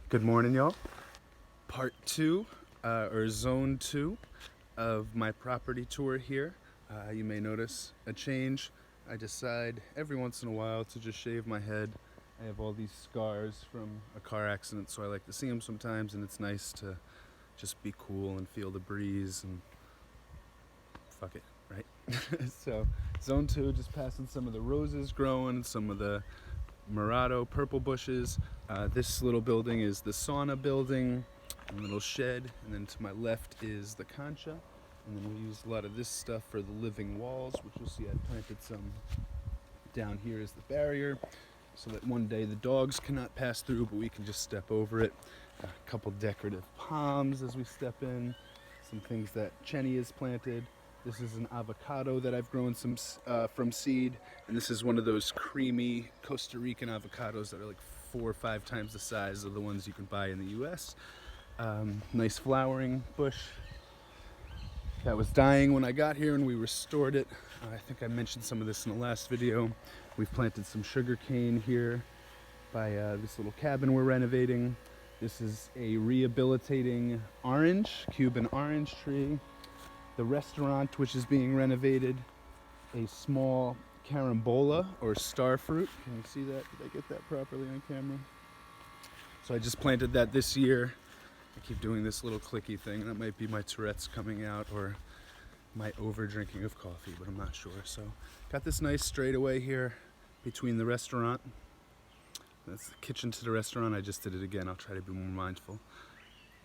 Good morning, y'all. Part 2, or Zone 2 of my property tour here. You may notice a change. I decide every once in a while to just shave my head. I have all these scars from a car accident, so I like to see them sometimes, and it's nice to just be cool and feel the breeze and fuck it, right? So Zone 2, just passing some of the roses growing, some of the Murado purple bushes. This little building is the Sauna building, a little shed, and then to my left is the concha. And then we use a lot of this stuff for the living walls, which you'll see I planted some down here as the barrier, so that one day the dogs cannot pass through, but we can just step over it. A couple decorative palms as we step in, some things that Chenny has planted. This is an avocado that I've grown some from seed, and this is one of those creamy Costa Rican avocados that are like 4 or 5 times the size of the ones you can buy in the US. Nice flowering bush that was dying when I got here, and we restored it. I think I mentioned some of this in the last video. We've planted some sugar cane here by this little cabin we're renovating. This is a rehabilitating Cuban orange tree. The restaurant, which is being renovated, a small carambola or star fruit. Can you see that? Did I get that properly on camera? So I just planted that this year. I keep doing this little clicky thing. That might be my Tourette's coming out or my over drinking of coffee, but I'm not sure. So got this nice straightaway here between the restaurant. That's the kitchen to the restaurant. I just did it again. I'll try to be more mindful.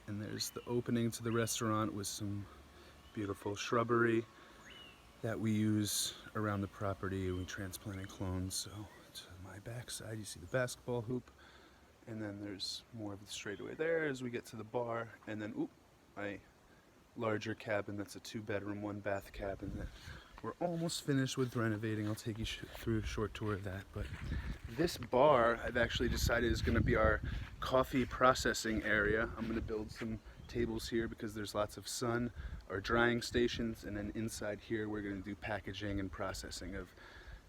And there's the opening to the restaurant with some beautiful shrubbery that we use around the property. We transplanted clones. So to my backside, you see the basketball hoop, and then there's more of the straightaway there as we get to the bar, and then my larger cabin. That's a 2-bedroom, 1-bath cabin that we're almost finished with renovating. I'll take you through a short tour of that. But this bar, I've actually decided is going to be our coffee processing area. I'm going to build some tables here because there's lots of sun, our drying stations, and then inside here we're going to do packaging and processing of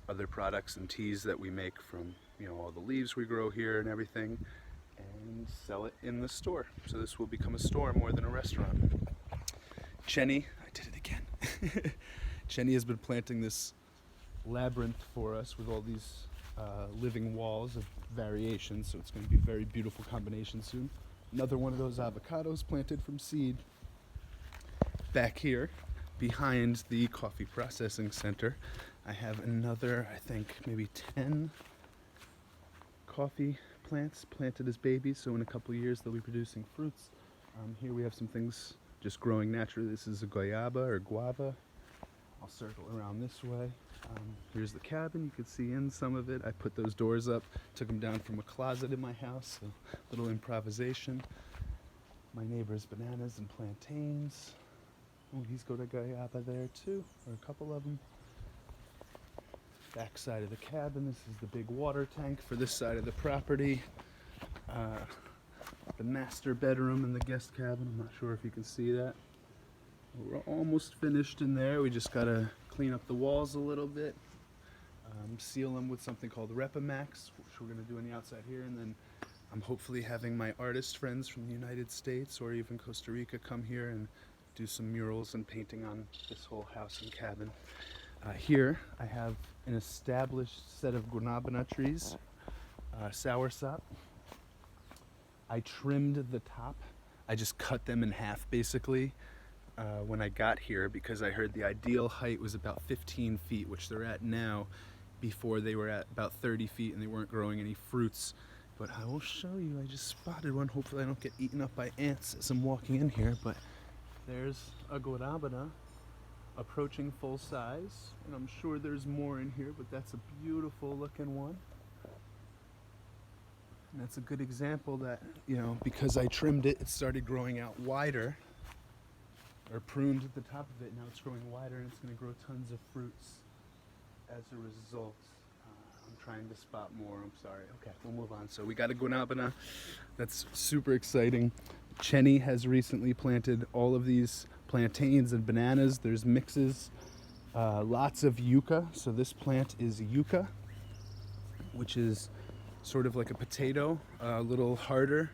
other products and teas that we make from, all the leaves we grow here and everything, and sell it in the store. So this will become a store more than a restaurant. Chenny, I did it again. Chenny has been planting this labyrinth for us with all these living walls of variations, so it's going to be a very beautiful combination soon. Another one of those avocados planted from seed. Back here, behind the coffee processing center, I have another, I think, maybe 10 coffee plants planted as babies, so in a couple of years they'll be producing fruits. Here we have some things just growing naturally. This is a Guava. I'll circle around this way. Here's the cabin. You can see in some of it. I put those doors up, took them down from a closet in my house, so a little improvisation. My neighbor's bananas and plantains. Oh, he's got a Guava there too, or a couple of them. Back side of the cabin, this is the big water tank for this side of the property. The master bedroom and the guest cabin. I'm not sure if you can see that. We're almost finished in there. We just gotta clean up the walls a little bit, seal them with something called Repamax, which we're gonna do on the outside here, and then I'm hopefully having my artist friends from the United States or even Costa Rica come here and do some murals and painting on this whole house and cabin. Here I have an established set of Gunabana trees, soursop. I trimmed the top. I just cut them in half basically when I got here, because I heard the ideal height was about 15 feet, which they're at now. Before they were at about 30 feet and they weren't growing any fruits. But I will show you, I just spotted one. Hopefully I don't get eaten up by ants as I'm walking in here, but there's a Gunabana approaching full size, and I'm sure there's more in here, but that's a beautiful looking one. And that's a good example that, because I trimmed it, it started growing out wider, or pruned at the top of it. Now it's growing wider, and it's going to grow tons of fruits as a result. I'm trying to spot more. I'm sorry. Okay, we'll move on. So we got a Gunabana. That's super exciting. Chenny has recently planted all of these plantains and bananas. There's mixes, lots of yucca. So this plant is yucca, which is sort of like a potato, a little harder,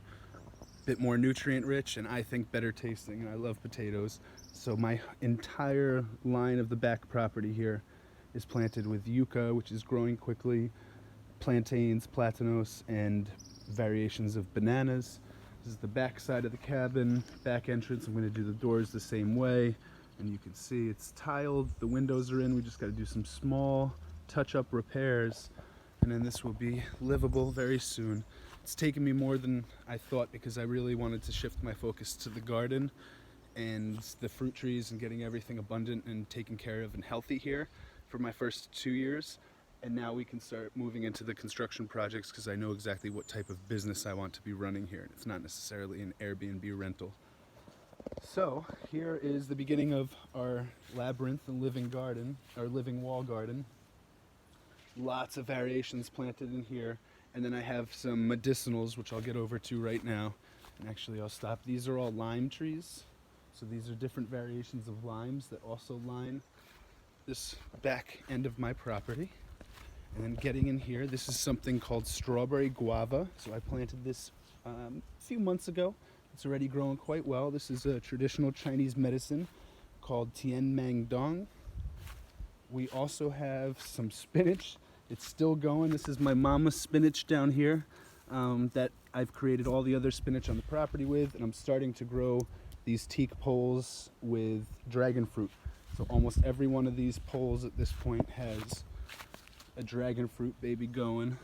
bit more nutrient rich, and I think better tasting, and I love potatoes. So my entire line of the back property here is planted with yucca, which is growing quickly, plantains, platanos, and variations of bananas. This is the back side of the cabin, back entrance. I'm going to do the doors the same way, and you can see it's tiled, the windows are in. We just got to do some small touch-up repairs, and then this will be livable very soon. It's taken me more than I thought because I really wanted to shift my focus to the garden and the fruit trees and getting everything abundant and taken care of and healthy here for my first 2 years. And now we can start moving into the construction projects because I know exactly what type of business I want to be running here. It's not necessarily an Airbnb rental. So here is the beginning of our labyrinth, the living garden, our living wall garden. Lots of variations planted in here. And then I have some medicinals, which I'll get over to right now. And actually I'll stop. These are all lime trees. So these are different variations of limes that also line this back end of my property. And then getting in here, this is something called strawberry guava. So I planted this a few months ago. It's already growing quite well. This is a traditional Chinese medicine called Tian Mang Dong. We also have some spinach. It's still going. This is my mama's spinach down here that I've created all the other spinach on the property with, and I'm starting to grow these teak poles with dragon fruit. So almost every one of these poles at this point has a dragon fruit baby going,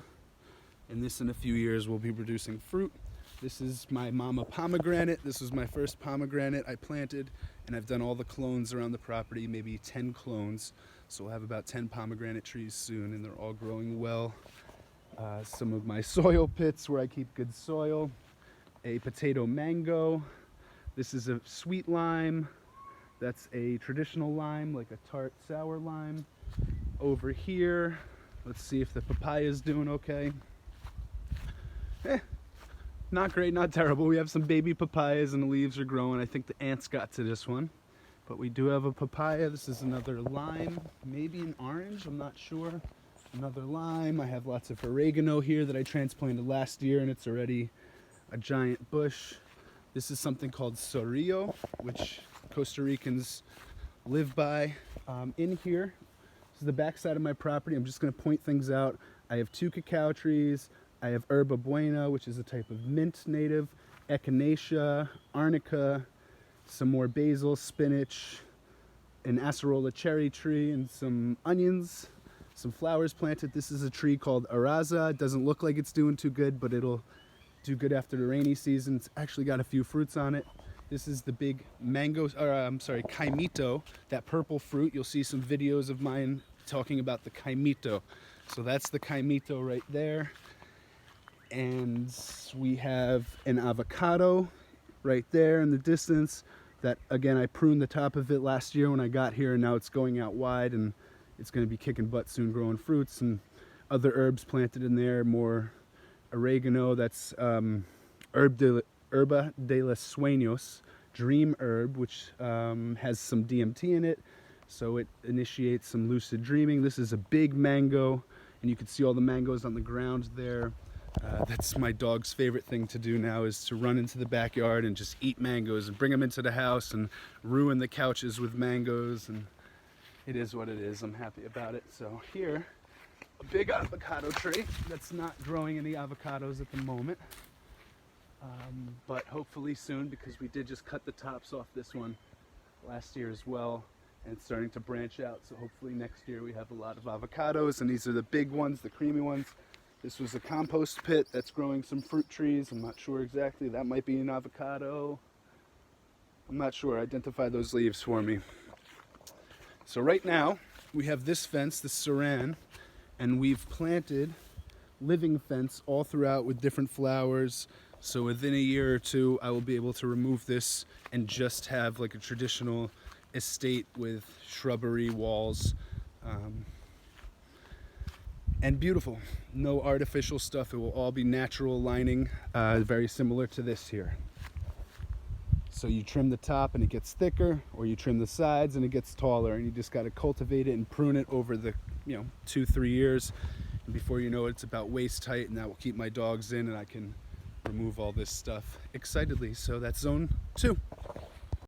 and this in a few years will be producing fruit. This is my mama pomegranate. This was my first pomegranate I planted, and I've done all the clones around the property, maybe 10 clones. So we'll have about 10 pomegranate trees soon, and they're all growing well. Some of my soil pits where I keep good soil. A potato mango. This is a sweet lime. That's a traditional lime, like a tart sour lime. Over here, let's see if the papaya is doing okay. Not great, not terrible. We have some baby papayas and the leaves are growing. I think the ants got to this one. But we do have a papaya. This is another lime, maybe an orange, I'm not sure. Another lime. I have lots of oregano here that I transplanted last year, and it's already a giant bush. This is something called sooo, which Costa Ricans live by. In here, this is the back side of my property. I'm just going to point things out. I have 2 cacao trees. I have herba buena, which is a type of mint native, echinacea, arnica, some more basil, spinach, an acerola cherry tree, and some onions, some flowers planted. This is a tree called araza. It doesn't look like it's doing too good, but it'll do good after the rainy season. It's actually got a few fruits on it. This is the big mango, caimito, that purple fruit. You'll see some videos of mine talking about the caimito. So that's the caimito right there. And we have an avocado right there in the distance that, again, I pruned the top of it last year when I got here, and now it's going out wide and it's going to be kicking butt soon, growing fruits, and other herbs planted in there, more oregano. That's herba de los sueños, dream herb, which has some DMT in it, so it initiates some lucid dreaming. This is a big mango, and you can see all the mangoes on the ground there. That's my dog's favorite thing to do now, is to run into the backyard and just eat mangoes and bring them into the house and ruin the couches with mangoes, and it is what it is. I'm happy about it. So here, a big avocado tree that's not growing any avocados at the moment, but hopefully soon, because we did just cut the tops off this one last year as well, and it's starting to branch out. So hopefully next year we have a lot of avocados, and these are the big ones, the creamy ones. This was a compost pit that's growing some fruit trees. I'm not sure exactly. That might be an avocado. I'm not sure. Identify those leaves for me. So right now, we have this fence, this saran, and we've planted living fence all throughout with different flowers. So within a year or two, I will be able to remove this and just have like a traditional estate with shrubbery walls. And beautiful, no artificial stuff. It will all be natural lining, very similar to this here. So you trim the top and it gets thicker, or you trim the sides and it gets taller, and you just got to cultivate it and prune it over the 2-3 years, and before you know it, it's about waist height, and that will keep my dogs in, and I can remove all this stuff excitedly. So that's zone 2.